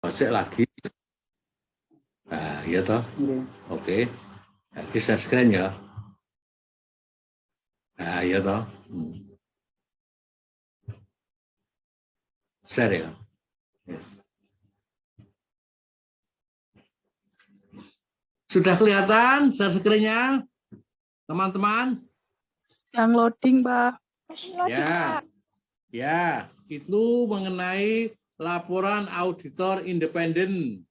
Masih lagi. Nah, iya toh. Oke. Lagi share screen ya. Nah, iya toh. Share ya. Yes. Sudah kelihatan share screen-nya, teman-teman? Yang loading, Pak. Ya, ya, itu mengenai laporan auditor independen.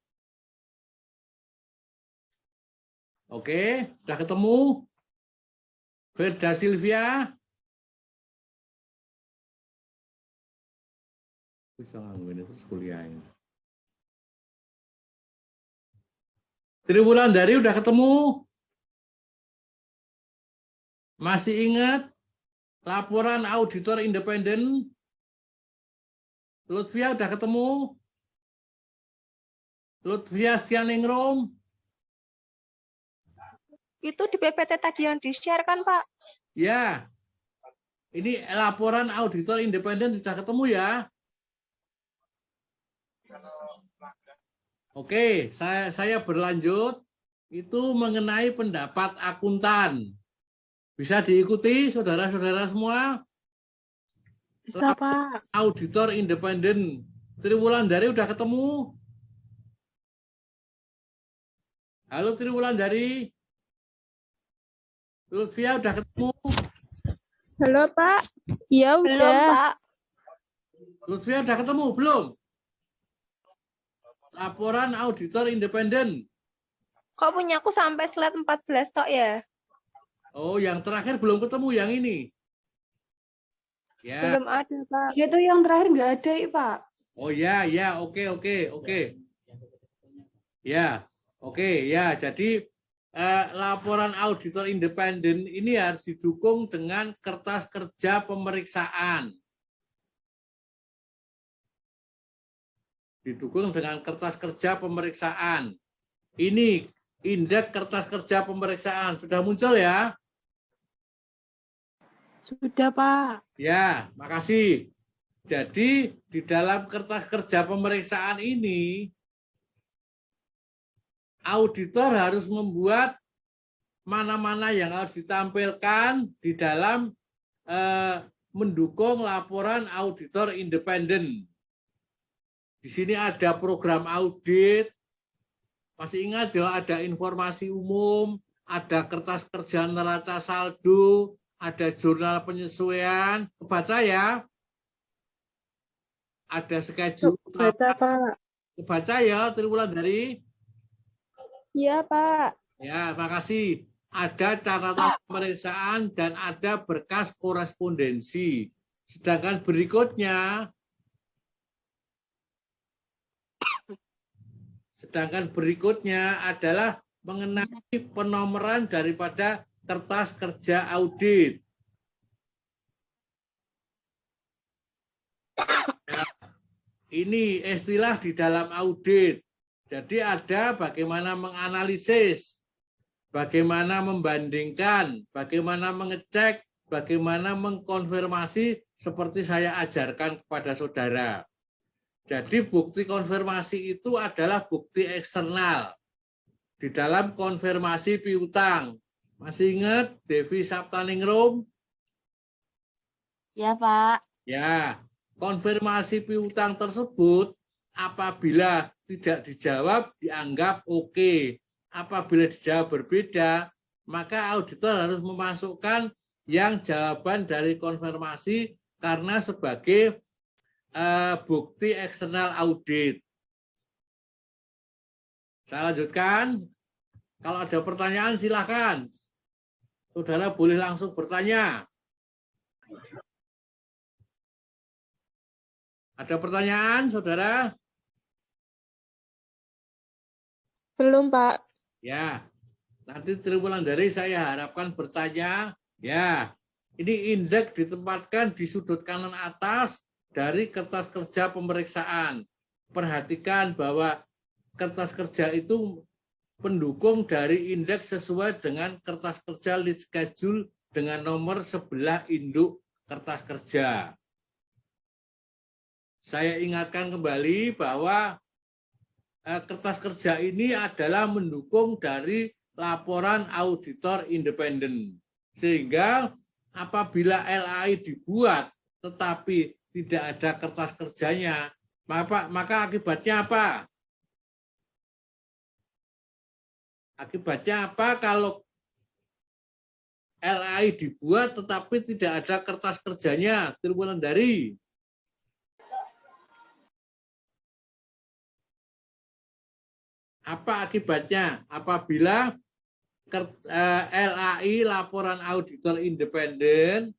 Oke, sudah ketemu? Firda Silvia? Bisa ngangguin terus kuliahnya. Triwulan dari udah ketemu? Masih ingat laporan auditor independen? Lutfia udah ketemu? Lutfia Stianingrum? Itu di PPT tadi yang di-share kan, Pak? Ya. Ini laporan auditor independen sudah ketemu ya? Oke, saya berlanjut. Itu mengenai pendapat akuntan. Bisa diikuti saudara-saudara semua? Bisa, Pak. Auditor independen. Triwulan dari udah ketemu? Halo Triwulan dari? Lutfia udah ketemu? Halo, Pak. Iya, Belum, udah. Pak. Lutfia udah ketemu? Belum? Laporan auditor independen. Kok punya aku sampai slide 14 tok ya? Oh, yang terakhir belum ketemu yang ini. Ya. Belum ada, Pak. Itu yang terakhir nggak ada, Pak. Oh ya, ya, oke. Ya, oke, ya. Jadi laporan auditor independen ini harus didukung dengan kertas kerja pemeriksaan. Didukung dengan kertas kerja pemeriksaan. Ini indeks kertas kerja pemeriksaan. Sudah muncul ya? Sudah, Pak. Ya, makasih. Jadi di dalam kertas kerja pemeriksaan ini, auditor harus membuat mana-mana yang harus ditampilkan di dalam mendukung laporan auditor independen. Di sini ada program audit, masih ingat ya, ada informasi umum, ada kertas kerja neraca saldo, ada jurnal penyesuaian, kebaca ya? Ada schedule. Baca, Pak. Kebaca ya, Triwulan dari? Iya, Pak. Ya, makasih. Ada catatan pemeriksaan dan ada berkas korespondensi. Sedangkan berikutnya adalah mengenai penomoran daripada kertas kerja audit. Ya, ini istilah di dalam audit. Jadi ada bagaimana menganalisis, bagaimana membandingkan, bagaimana mengecek, bagaimana mengkonfirmasi seperti saya ajarkan kepada saudara. Jadi bukti konfirmasi itu adalah bukti eksternal di dalam konfirmasi piutang. Masih ingat Devi Saptaningrum? Ya, Pak. Ya, konfirmasi piutang tersebut apabila tidak dijawab dianggap oke. Apabila dijawab berbeda, maka auditor harus memasukkan yang jawaban dari konfirmasi karena sebagai bukti eksternal audit. Saya lanjutkan. Kalau ada pertanyaan silakan. Saudara boleh langsung bertanya. Ada pertanyaan, saudara? Belum, Pak. Ya, nanti Triwulan dari saya harapkan bertanya. Ya, ini indeks ditempatkan di sudut kanan atas dari kertas kerja pemeriksaan. Perhatikan bahwa kertas kerja itu pendukung dari indeks sesuai dengan kertas kerja lead schedule dengan nomor sebelah induk kertas kerja. Saya ingatkan kembali bahwa kertas kerja ini adalah mendukung dari laporan auditor independen. Sehingga apabila LAI dibuat tetapi tidak ada kertas kerjanya, maka akibatnya apa? Akibatnya apa kalau LAI dibuat tetapi tidak ada kertas kerjanya, Triwulandari? Apa akibatnya apabila LAI laporan auditor independen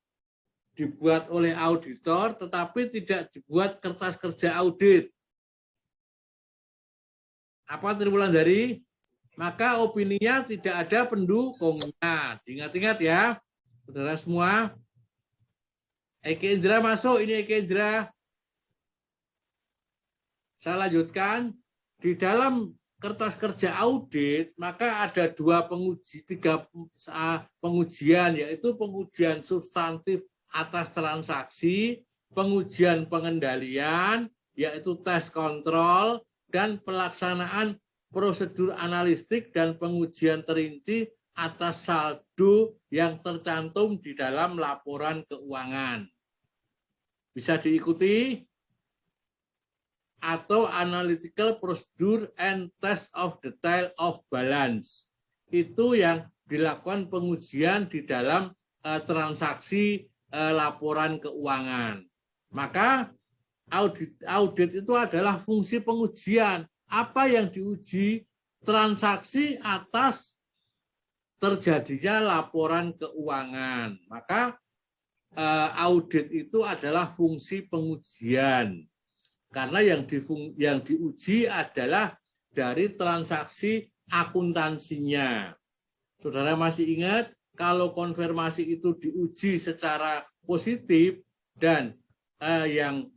dibuat oleh auditor tetapi tidak dibuat kertas kerja audit? Apa Triwulandari? Maka opininya tidak ada pendukungnya. Ingat-ingat ya, saudara semua. Eki Indra masuk, ini Eki Indra. Saya lanjutkan. Di dalam kertas kerja audit, maka ada tiga pengujian, yaitu pengujian substantif atas transaksi, pengujian pengendalian, yaitu tes kontrol, dan pelaksanaan prosedur analistik dan pengujian terinci atas saldo yang tercantum di dalam laporan keuangan. Bisa diikuti? Atau analytical procedure and test of detail of balance. Itu yang dilakukan pengujian di dalam transaksi laporan keuangan. Maka audit itu adalah fungsi pengujian. Apa yang diuji? Transaksi atas terjadinya laporan keuangan. Maka audit itu adalah fungsi pengujian. Karena yang diuji adalah dari transaksi akuntansinya. Saudara masih ingat kalau konfirmasi itu diuji secara positif dan yang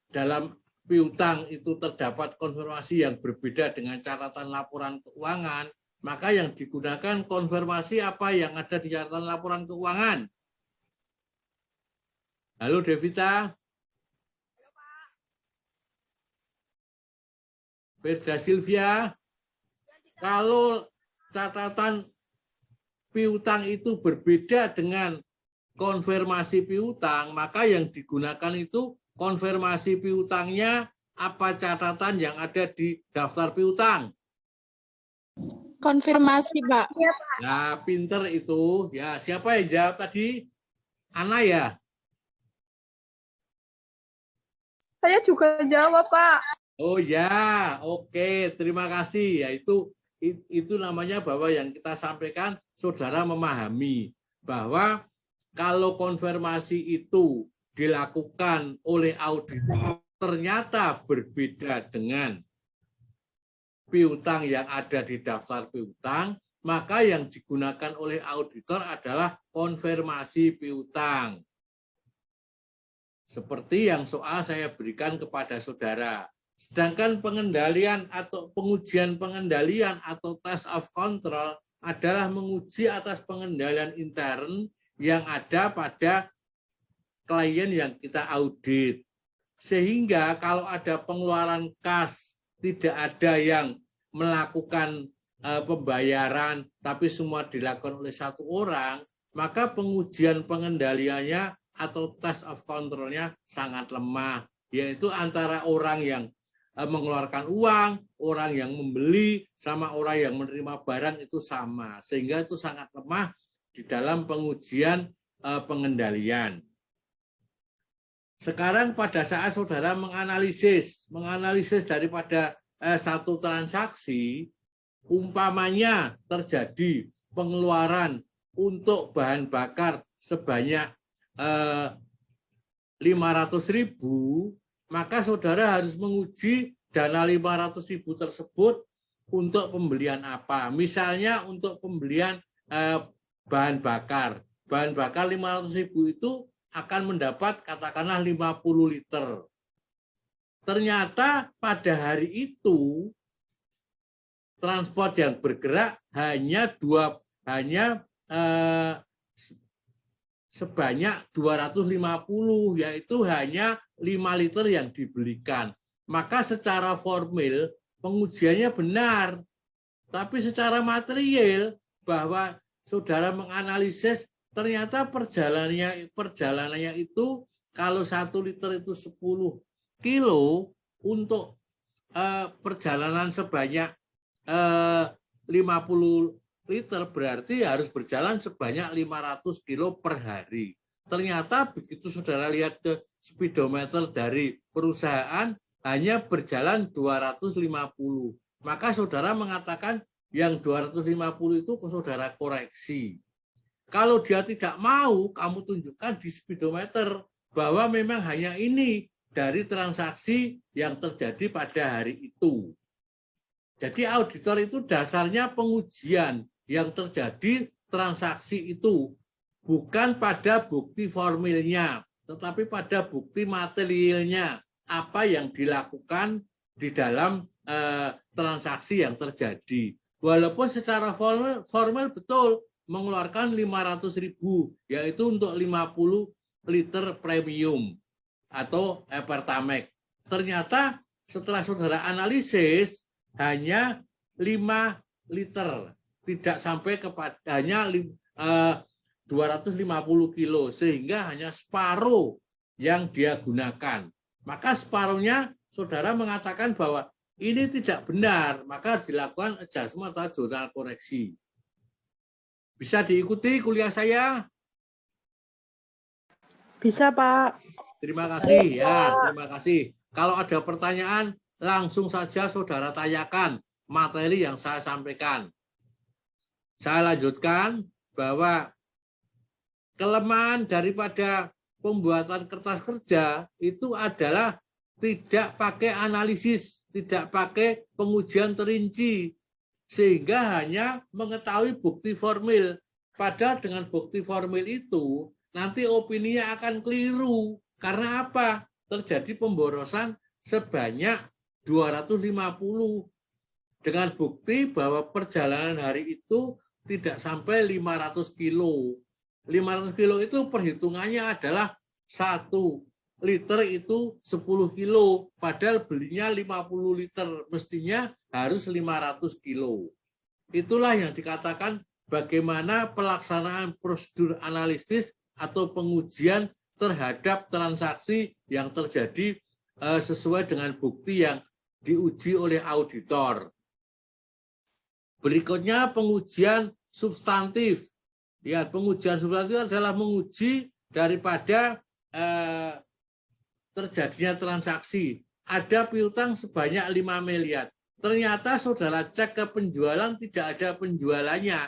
dalam piutang itu terdapat konfirmasi yang berbeda dengan catatan laporan keuangan, maka yang digunakan konfirmasi apa yang ada di catatan laporan keuangan? Halo Devita. Firda Silvia, kalau catatan piutang itu berbeda dengan konfirmasi piutang, maka yang digunakan itu konfirmasi piutangnya apa catatan yang ada di daftar piutang? Konfirmasi, Pak. Nah, pinter itu. Ya, siapa yang jawab tadi? Ana ya? Saya juga jawab, Pak. Oh ya, oke, terima kasih. Ya itu namanya bahwa yang kita sampaikan saudara memahami bahwa kalau konfirmasi itu dilakukan oleh auditor ternyata berbeda dengan piutang yang ada di daftar piutang, maka yang digunakan oleh auditor adalah konfirmasi piutang. Seperti yang soal saya berikan kepada saudara. Sedangkan pengendalian atau pengujian pengendalian atau test of control adalah menguji atas pengendalian intern yang ada pada klien yang kita audit. Sehingga kalau ada pengeluaran kas, tidak ada yang melakukan pembayaran, tapi semua dilakukan oleh satu orang, maka pengujian pengendaliannya atau test of controlnya sangat lemah, yaitu antara orang yang mengeluarkan uang, orang yang membeli, sama orang yang menerima barang itu sama. Sehingga itu sangat lemah di dalam pengujian pengendalian. Sekarang pada saat saudara menganalisis daripada satu transaksi, umpamanya terjadi pengeluaran untuk bahan bakar sebanyak 500.000, maka saudara harus menguji dana 500.000 tersebut untuk pembelian apa. Misalnya untuk pembelian bahan bakar. Bahan bakar 500.000 itu akan mendapat katakanlah 50 liter. Ternyata pada hari itu transport yang bergerak hanya sebanyak 250, yaitu hanya 5 liter yang dibelikan. Maka secara formil pengujiannya benar. Tapi secara material bahwa saudara menganalisis ternyata perjalanannya itu kalau 1 liter itu 10 kilo untuk perjalanan sebanyak 50 liter berarti harus berjalan sebanyak 500 kilo per hari. Ternyata begitu saudara lihat ke speedometer dari perusahaan hanya berjalan 250. Maka saudara mengatakan yang 250 itu saudara koreksi. Kalau dia tidak mau, kamu tunjukkan di speedometer bahwa memang hanya ini dari transaksi yang terjadi pada hari itu. Jadi auditor itu dasarnya pengujian yang terjadi transaksi itu. Bukan pada bukti formilnya, tetapi pada bukti materialnya. Apa yang dilakukan di dalam transaksi yang terjadi. Walaupun secara formal betul mengeluarkan 500.000, yaitu untuk 50 liter premium atau Pertamax. Ternyata setelah saudara analisis hanya 5 liter, tidak sampai kepada hanya 250 kilo, sehingga hanya separuh yang dia gunakan. Maka separuhnya saudara mengatakan bahwa ini tidak benar, maka harus dilakukan adjustment atau jurnal koreksi. Bisa diikuti kuliah saya? Bisa, Pak. Terima kasih ya, terima kasih. Kalau ada pertanyaan, langsung saja saudara tanyakan materi yang saya sampaikan. Saya lanjutkan bahwa kelemahan daripada pembuatan kertas kerja itu adalah tidak pakai analisis, tidak pakai pengujian terinci, sehingga hanya mengetahui bukti formil. Padahal dengan bukti formil itu, nanti opininya akan keliru. Karena apa? Terjadi pemborosan sebanyak 250 dengan bukti bahwa perjalanan hari itu tidak sampai 500 kilo. 500 kilo itu perhitungannya adalah 1 liter itu 10 kilo, padahal belinya 50 liter, mestinya harus 500 kilo. Itulah yang dikatakan bagaimana pelaksanaan prosedur analisis atau pengujian terhadap transaksi yang terjadi sesuai dengan bukti yang diuji oleh auditor. Berikutnya pengujian substantif. Ya, pengujian substantif adalah menguji daripada terjadinya transaksi. Ada piutang sebanyak 5 miliar. Ternyata saudara cek ke penjualan tidak ada penjualannya.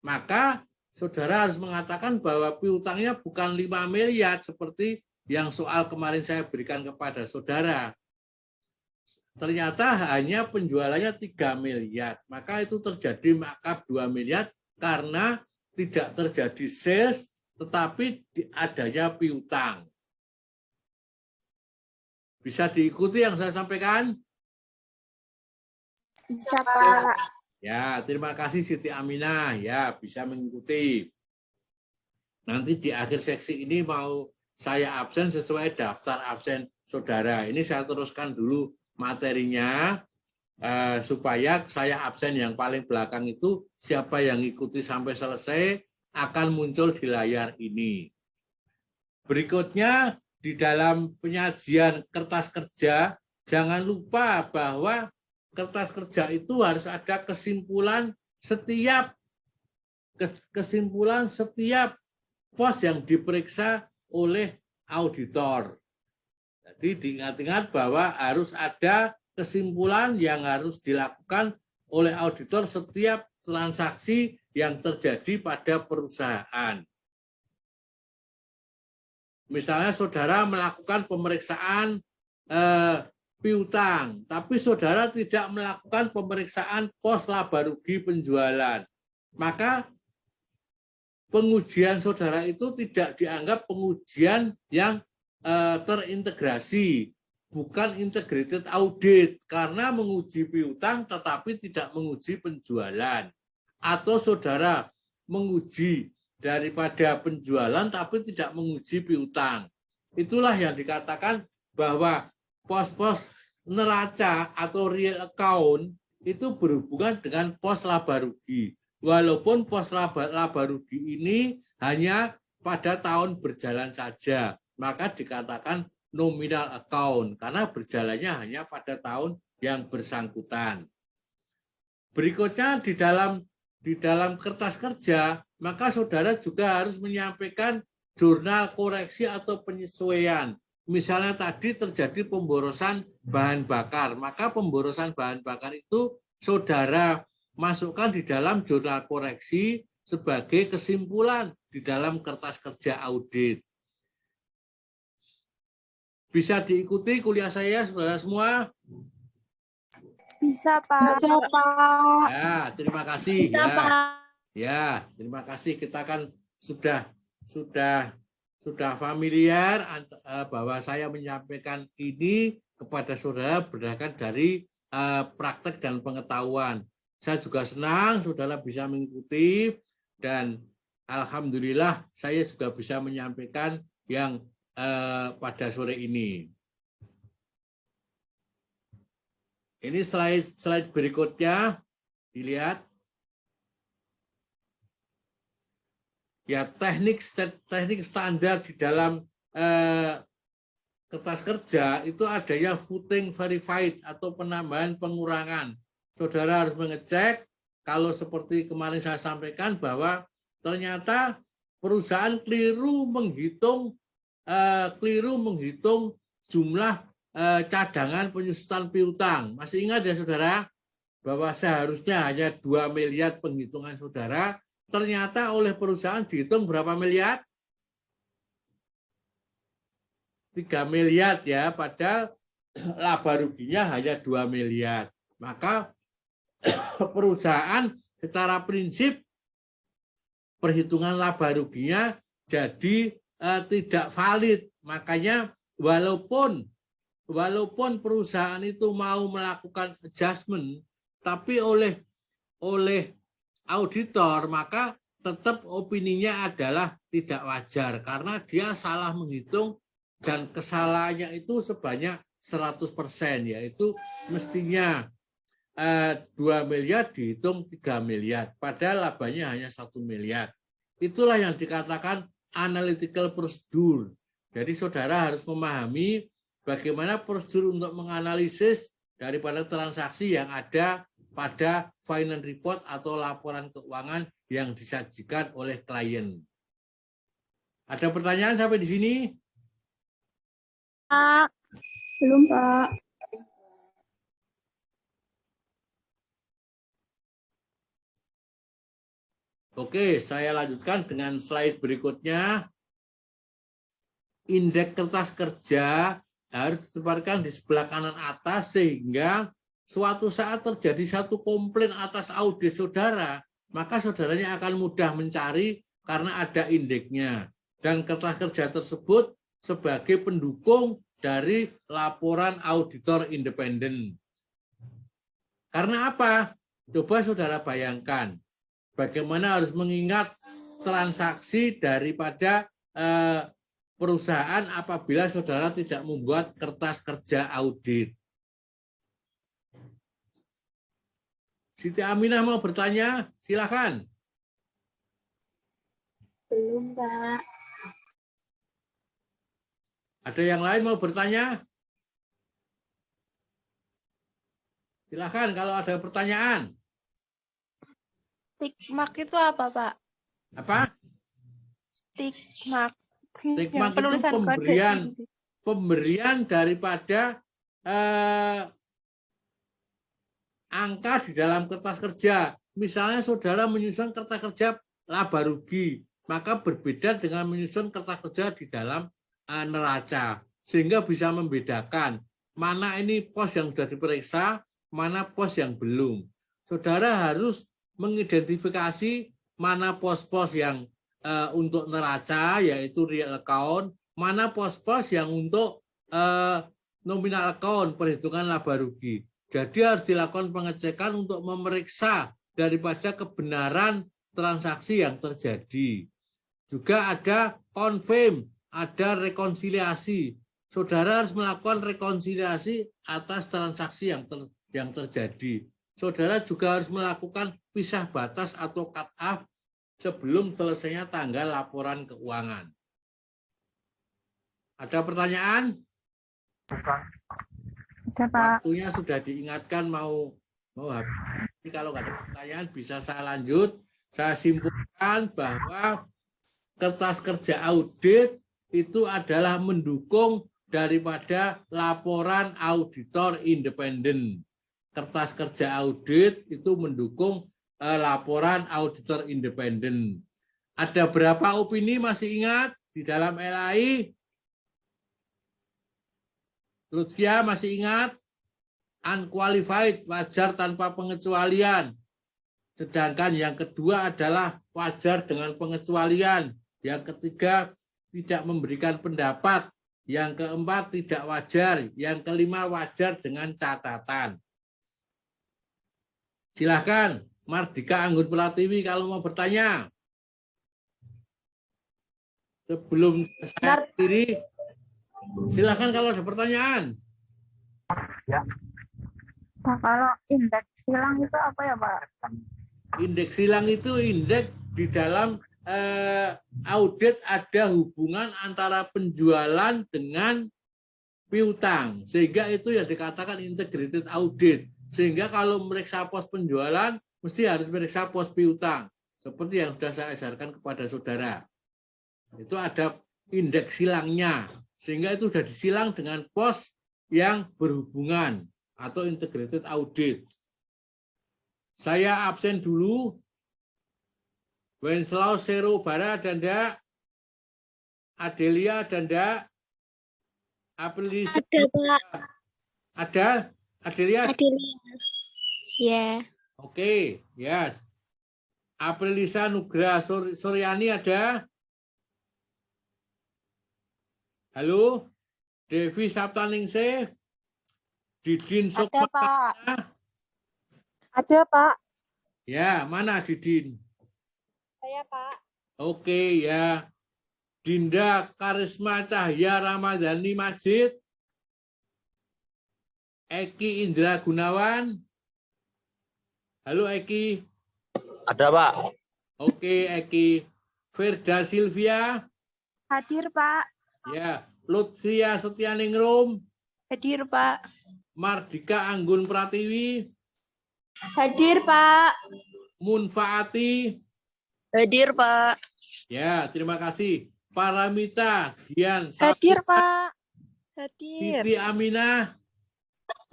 Maka saudara harus mengatakan bahwa piutangnya bukan 5 miliar seperti yang soal kemarin saya berikan kepada saudara. Ternyata hanya penjualannya 3 miliar. Maka itu terjadi markup 2 miliar karena tidak terjadi sales tetapi adanya piutang. Bisa diikuti yang saya sampaikan? Bisa, Pak. Ya, terima kasih Siti Aminah. Ya, bisa mengikuti. Nanti di akhir seksi ini mau saya absen sesuai daftar absen saudara. Ini saya teruskan dulu materinya supaya saya absen yang paling belakang itu siapa yang ikuti sampai selesai akan muncul di layar ini. Berikutnya di dalam penyajian kertas kerja jangan lupa bahwa kertas kerja itu harus ada kesimpulan setiap pos yang diperiksa oleh auditor. Jadi diingat-ingat bahwa harus ada kesimpulan yang harus dilakukan oleh auditor setiap transaksi yang terjadi pada perusahaan. Misalnya saudara melakukan pemeriksaan piutang, tapi saudara tidak melakukan pemeriksaan pos laba rugi penjualan. Maka pengujian saudara itu tidak dianggap pengujian yang terintegrasi, bukan integrated audit, karena menguji piutang tetapi tidak menguji penjualan. Atau saudara menguji daripada penjualan tapi tidak menguji piutang. Itulah yang dikatakan bahwa pos-pos neraca atau real account itu berhubungan dengan pos laba rugi. Walaupun pos laba rugi ini hanya pada tahun berjalan saja, maka dikatakan nominal account karena berjalannya hanya pada tahun yang bersangkutan. Berikutnya di dalam kertas kerja, maka saudara juga harus menyampaikan jurnal koreksi atau penyesuaian. Misalnya tadi terjadi pemborosan bahan bakar, maka pemborosan bahan bakar itu saudara masukkan di dalam jurnal koreksi sebagai kesimpulan di dalam kertas kerja audit. Bisa diikuti kuliah saya, saudara semua? Bisa, Pak. Bisa, Pak. Ya, terima kasih. Bisa, Ya. Pak. Ya, terima kasih. Kita kan sudah familiar bahwa saya menyampaikan ini kepada saudara berdasarkan dari praktek dan pengetahuan. Saya juga senang saudara bisa mengikuti dan alhamdulillah saya juga bisa menyampaikan yang pada sore ini. Ini slide berikutnya, dilihat. Ya, teknik standar di dalam kertas kerja itu adanya footing verified atau penambahan pengurangan. Saudara harus mengecek kalau seperti kemarin saya sampaikan bahwa ternyata perusahaan keliru menghitung jumlah cadangan penyusutan piutang. Masih ingat ya saudara bahwa seharusnya hanya 2 miliar penghitungan saudara, ternyata oleh perusahaan dihitung berapa miliar? 3 miliar ya, padahal laba ruginya hanya 2 miliar. Maka perusahaan secara prinsip perhitungan laba ruginya jadi tidak valid. Makanya walaupun perusahaan itu mau melakukan adjustment, tapi oleh auditor maka tetap opininya adalah tidak wajar karena dia salah menghitung dan kesalahannya itu sebanyak 100%, yaitu mestinya 2 miliar dihitung 3 miliar, padahal labanya hanya 1 miliar. Itulah yang dikatakan analytical procedure. Jadi saudara harus memahami bagaimana prosedur untuk menganalisis daripada transaksi yang ada pada finance report atau laporan keuangan yang disajikan oleh klien. Ada pertanyaan sampai di sini? Pak. Belum, Pak. Oke, saya lanjutkan dengan slide berikutnya. Indeks kertas kerja harus ditempatkan di sebelah kanan atas sehingga suatu saat terjadi satu komplain atas audit saudara, maka saudaranya akan mudah mencari karena ada indeksnya. Dan kertas kerja tersebut sebagai pendukung dari laporan auditor independen. Karena apa? Coba saudara bayangkan, bagaimana harus mengingat transaksi daripada perusahaan apabila saudara tidak membuat kertas kerja audit. Siti Aminah mau bertanya? Silakan. Belum, Pak. Ada yang lain mau bertanya? Silakan kalau ada pertanyaan. Tick mark itu apa, Pak? Apa? Tick mark. Tick Yang mark itu penulisan kode. pemberian daripada angka di dalam kertas kerja. Misalnya saudara menyusun kertas kerja laba rugi, maka berbeda dengan menyusun kertas kerja di dalam neraca, sehingga bisa membedakan mana ini pos yang sudah diperiksa, mana pos yang belum. Saudara harus mengidentifikasi mana pos-pos yang untuk neraca, yaitu real account, mana pos-pos yang untuk nominal account, perhitungan laba rugi. Jadi harus dilakukan pengecekan untuk memeriksa daripada kebenaran transaksi yang terjadi. Juga ada confirm, ada rekonsiliasi. saudara harus melakukan rekonsiliasi atas transaksi yang terjadi. Saudara juga harus melakukan pisah batas atau cut off sebelum selesainya tanggal laporan keuangan. Ada pertanyaan? Ada, Pak. Waktunya sudah diingatkan mau habis. Jadi kalau nggak ada pertanyaan bisa saya lanjut. Saya simpulkan bahwa kertas kerja audit itu adalah mendukung daripada laporan auditor independen. Kertas kerja audit itu mendukung laporan auditor independen. Ada berapa opini masih ingat di dalam LAI? Lutfia masih ingat? Unqualified, wajar tanpa pengecualian. Sedangkan yang kedua adalah wajar dengan pengecualian. Yang ketiga, tidak memberikan pendapat. Yang keempat, tidak wajar. Yang kelima, wajar dengan catatan. Silakan, Mardika Anggun Pratiwi kalau mau bertanya. Sebelum saya akhiri, silakan kalau ada pertanyaan. Ya. Pak, kalau indeks silang itu apa ya, Pak? Indeks silang itu indeks di dalam audit ada hubungan antara penjualan dengan piutang. Sehingga itu yang dikatakan integrated audit. Sehingga kalau meriksa pos penjualan, mesti harus meriksa pos piutang. Seperti yang sudah saya ajarkan kepada saudara. Itu ada indeks silangnya. Sehingga itu sudah disilang dengan pos yang berhubungan atau integrated audit. Saya absen dulu. Wenceslaw Sero Bara ada enggak? Adelia ada enggak? Aprilisa Ada, Pak. ada? Adelia? Adelia. Ya. Oke, yes. Aprilisa Nugraha Suryani ada? Halo? Devi Saptaningsih? Didin Sukma? Ada, Pak. Ada, Pak. Ya, mana Didin? Saya, Pak. Oke, ya. Dinda Karisma Cahya Ramadhani Majid? Eki Indra Gunawan? Halo Eki. Ada, Pak. Oke, Eki. Firda Silvia? Hadir, Pak. Ya. Lutfia Setianingrum? Hadir, Pak. Mardika Anggun Pratiwi? Hadir, Pak. Munfaati? Hadir, Pak. Ya, terima kasih. Paramita Dian Hadir, Sabira, Pak. Hadir. Siti Aminah?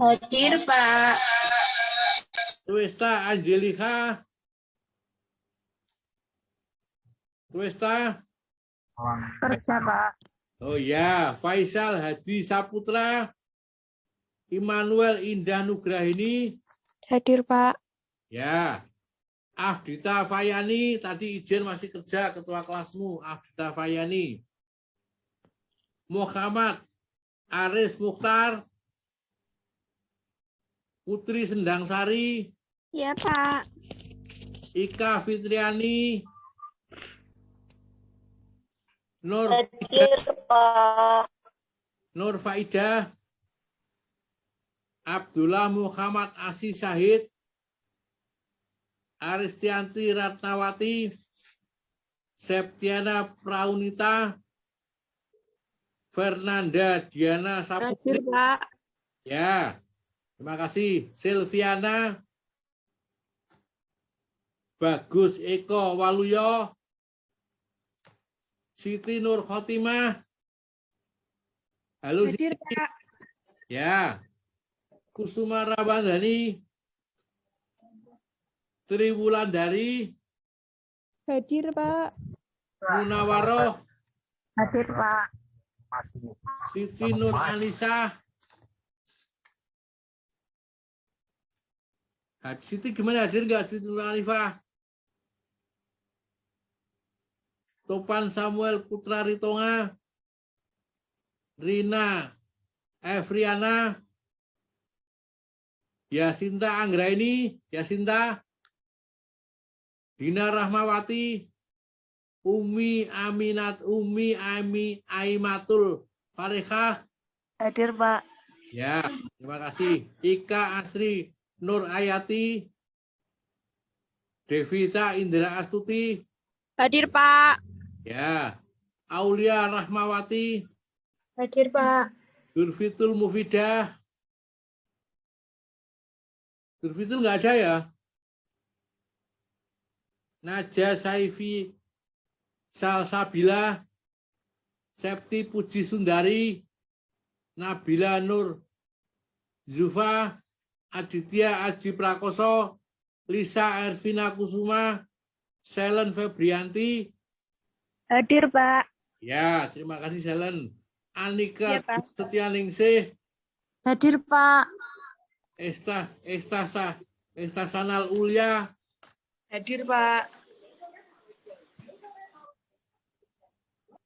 Hadir, Pak. Twesta Angelika? Twesta? Kerja, Pak. Oh ya, Faisal Hadi Saputra? Immanuel Indah Nugrahini? Hadir, Pak. Ya. Afdita Fayani, tadi izin masih kerja ketua kelasmu. Afdita Fayani. Muhammad Aris Mukhtar? Putri Sendangsari? Ya, Pak. Ika Fitriani? Nur Hadir, Pak. Nur Faidah? Abdullah Muhammad Asi Syahid? Aristianti Ratnawati? Septiana Praunita? Fernanda Diana Saputri? Hadir, Pak. Ya, terima kasih. Silviana? Bagus Eko Waluyo? Siti Nur Khotimah? Halo Hadir, Siti. Pak. Ya. Kusuma Ramadhani? Triwulandari? Hadir, Pak. Munawaroh? Hadir, Pak. Siti Nur Alisa? Siti gimana, hadir nggak Siti Nur Alisa? Topan Samuel Putra Ritonga? Rina Efriana? Yasinta Anggraini? Yasinta? Dina Rahmawati? Umi Aminat? Umi Aimatul Farehah? Hadir, Pak. Ya, terima kasih. Ika Asri Nur Ayati, Devita Indra Astuti, Hadir, Pak. ya. Aulia Rahmawati, Hadir, Pak. Durfitul Mufidah. Durfitul nggak ada ya? Naja Saifi Salsabila, Septi Puji Sundari, Nabila Nur Zufa, Aditya Aji Prakoso, Lisa Ervina Kusuma, Selen Febrianti. Hadir, Pak. Ya, terima kasih Selen. Anika Iya, Pak. Setianingsih, Hadir, Pak. Estasanal Ulya, Hadir, Pak.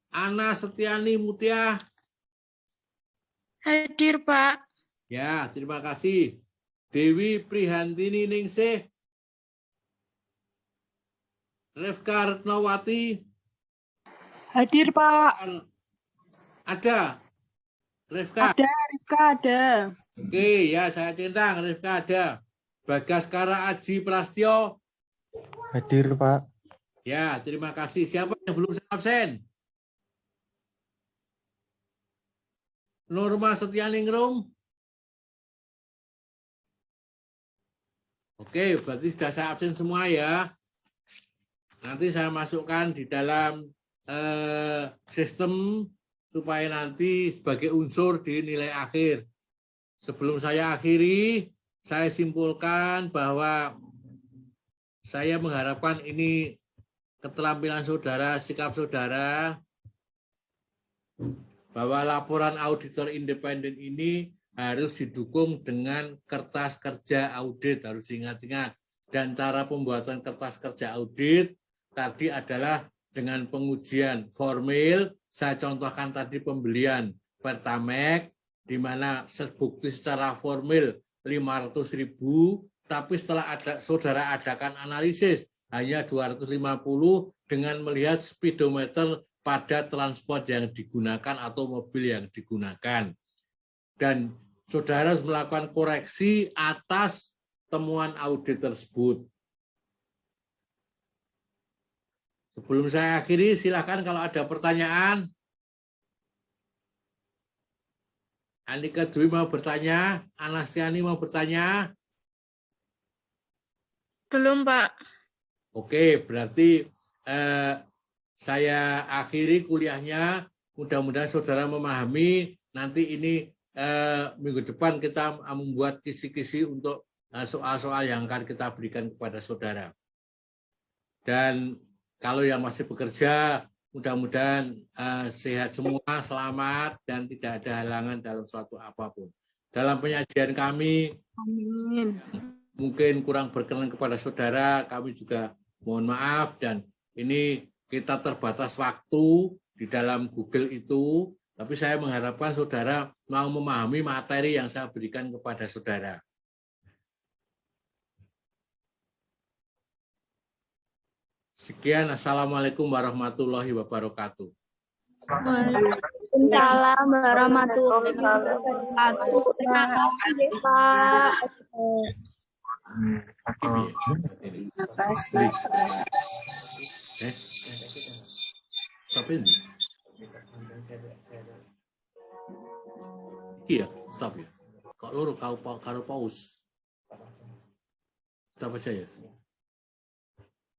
Ana Setiani Mutia. Hadir, Pak. Ya, terima kasih. Dewi Prihantini Ningsih, Refka Retnowati. Hadir, Pak. Ada? Refka? Ada, Rizka ada. Oke, ya saya centang. Refka ada. Bagaskara Aji Prastio. Hadir, Pak. Ya, terima kasih. Siapa yang belum absen? Norma Setianingrum. Oke, berarti sudah saya absen semua ya. Nanti saya masukkan di dalam sistem supaya nanti sebagai unsur di nilai akhir. Sebelum saya akhiri, saya simpulkan bahwa saya mengharapkan ini keterampilan saudara, sikap saudara, bahwa laporan auditor independen ini harus didukung dengan kertas kerja audit, harus diingat-ingat. Dan cara pembuatan kertas kerja audit tadi adalah dengan pengujian formil. Saya contohkan tadi pembelian Pertamek, di mana bukti secara formil 500.000, tapi setelah saudara adakan analisis hanya 250 dengan melihat speedometer pada transport yang digunakan atau mobil yang digunakan. Dan saudara harus melakukan koreksi atas temuan audit tersebut. Sebelum saya akhiri, silakan kalau ada pertanyaan. Anika Dwi mau bertanya, Anastiani mau bertanya. Belum, Pak. Oke, berarti saya akhiri kuliahnya. Mudah-mudahan saudara memahami. Nanti ini minggu depan kita membuat kisi-kisi untuk soal-soal yang akan kita berikan kepada saudara. Dan kalau yang masih bekerja, mudah-mudahan sehat semua, selamat, dan tidak ada halangan dalam suatu apapun. Dalam penyajian kami, Amin. mungkin kurang berkenan kepada saudara, kami juga mohon maaf, dan ini kita terbatas waktu di dalam Google itu, tapi saya mengharapkan saudara mau memahami materi yang saya berikan kepada saudara. Sekian, Assalamualaikum warahmatullahi wabarakatuh. Waalaikumsalam warahmatullahi wabarakatuh. Terima kasih, Pak. Terima kasih. Stop ini. Iya, stop ya. Kok loro karo paus. Stop aja ya.